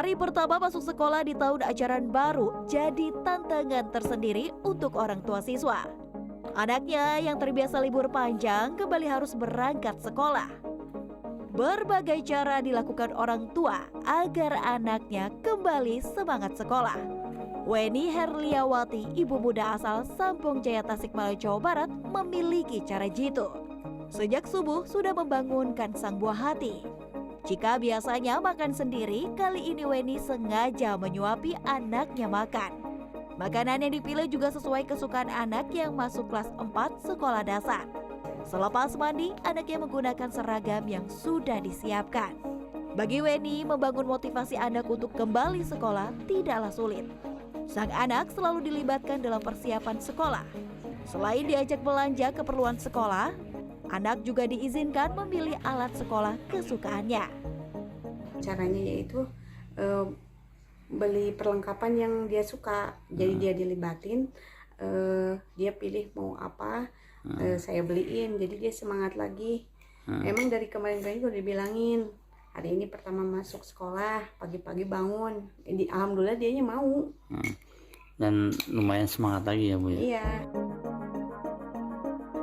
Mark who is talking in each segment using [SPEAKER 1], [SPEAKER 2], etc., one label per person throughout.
[SPEAKER 1] Hari pertama masuk sekolah di tahun ajaran baru jadi tantangan tersendiri untuk orang tua siswa. Anaknya yang terbiasa libur panjang kembali harus berangkat sekolah. Berbagai cara dilakukan orang tua agar anaknya kembali semangat sekolah. Weni Herliawati, ibu muda asal Sampung Jaya, Tasikmalaya, Jawa Barat, memiliki cara jitu. Sejak subuh sudah membangunkan sang buah hati. Jika biasanya makan sendiri, kali ini Weni sengaja menyuapi anaknya makan. Makanan yang dipilih juga sesuai kesukaan anak yang masuk kelas 4 sekolah dasar. Selepas mandi, anaknya menggunakan seragam yang sudah disiapkan. Bagi Weni, membangun motivasi anak untuk kembali sekolah tidaklah sulit. Sang anak selalu dilibatkan dalam persiapan sekolah. Selain diajak belanja keperluan sekolah, anak juga diizinkan memilih alat sekolah kesukaannya.
[SPEAKER 2] Caranya yaitu beli perlengkapan yang dia suka. Jadi dia dilibatin, dia pilih mau apa, saya beliin. Jadi dia semangat lagi. Emang dari kemarin-kemarin udah dibilangin, hari ini pertama masuk sekolah, pagi-pagi bangun. Alhamdulillah dianya mau.
[SPEAKER 3] Dan lumayan semangat lagi ya Bu ya?
[SPEAKER 2] Iya.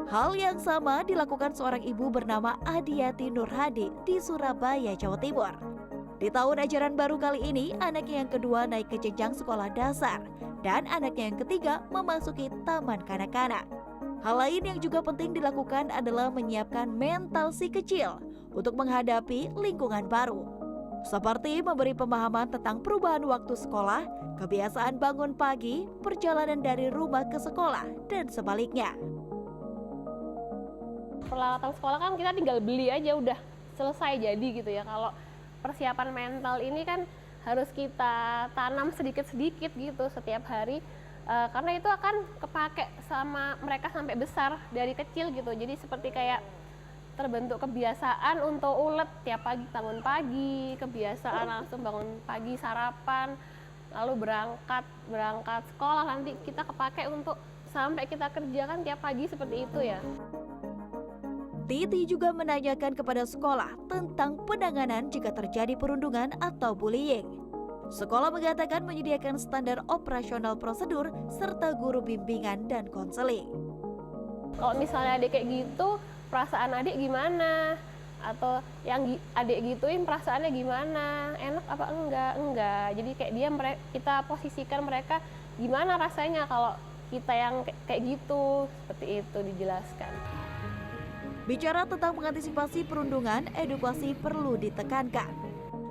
[SPEAKER 1] Hal yang sama dilakukan seorang ibu bernama Adiati Nurhadi di Surabaya, Jawa Timur. Di tahun ajaran baru kali ini, anaknya yang kedua naik ke jenjang sekolah dasar dan anaknya yang ketiga memasuki taman kanak-kanak. Hal lain yang juga penting dilakukan adalah menyiapkan mental si kecil untuk menghadapi lingkungan baru. Seperti memberi pemahaman tentang perubahan waktu sekolah, kebiasaan bangun pagi, perjalanan dari rumah ke sekolah, dan sebaliknya.
[SPEAKER 4] Peralatan sekolah kan kita tinggal beli aja udah selesai jadi gitu ya. Kalau persiapan mental ini kan harus kita tanam sedikit-sedikit gitu setiap hari, karena itu akan kepake sama mereka sampai besar dari kecil gitu. Jadi seperti kayak terbentuk kebiasaan untuk ulet tiap pagi bangun pagi, kebiasaan langsung bangun pagi sarapan, lalu berangkat sekolah, nanti kita kepake untuk sampai kita kerjakan tiap pagi seperti itu ya.
[SPEAKER 1] Titi juga menanyakan kepada sekolah tentang penanganan jika terjadi perundungan atau bullying. Sekolah mengatakan menyediakan standar operasional prosedur serta guru bimbingan dan konseling.
[SPEAKER 4] Kalau misalnya adik kayak gitu, perasaan adik gimana? Atau yang adik gituin perasaannya gimana? Enak apa enggak? Enggak. Jadi kayak kita posisikan mereka gimana rasanya kalau kita yang kayak gitu, seperti itu dijelaskan.
[SPEAKER 1] Bicara tentang mengantisipasi perundungan, edukasi perlu ditekankan.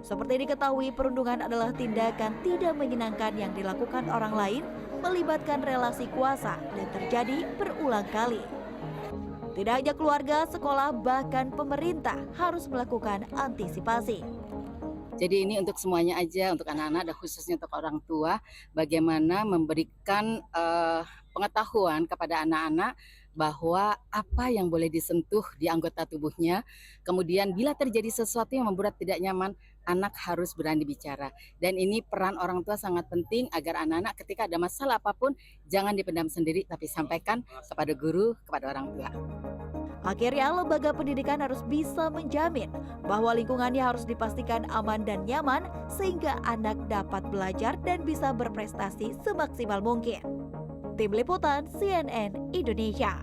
[SPEAKER 1] Seperti diketahui, perundungan adalah tindakan tidak menyenangkan yang dilakukan orang lain, melibatkan relasi kuasa dan terjadi berulang kali. Tidak hanya keluarga, sekolah, bahkan pemerintah harus melakukan antisipasi.
[SPEAKER 5] Jadi ini untuk semuanya aja, untuk anak-anak dan khususnya untuk orang tua, bagaimana memberikan pengetahuan kepada anak-anak bahwa apa yang boleh disentuh di anggota tubuhnya. Kemudian bila terjadi sesuatu yang membuat tidak nyaman, anak harus berani bicara. Dan ini peran orang tua sangat penting agar anak-anak ketika ada masalah apapun, jangan dipendam sendiri, tapi sampaikan kepada guru, kepada orang tua.
[SPEAKER 1] Akhirnya, lembaga pendidikan harus bisa menjamin bahwa lingkungannya harus dipastikan aman dan nyaman sehingga anak dapat belajar dan bisa berprestasi semaksimal mungkin. Tim Liputan CNN Indonesia.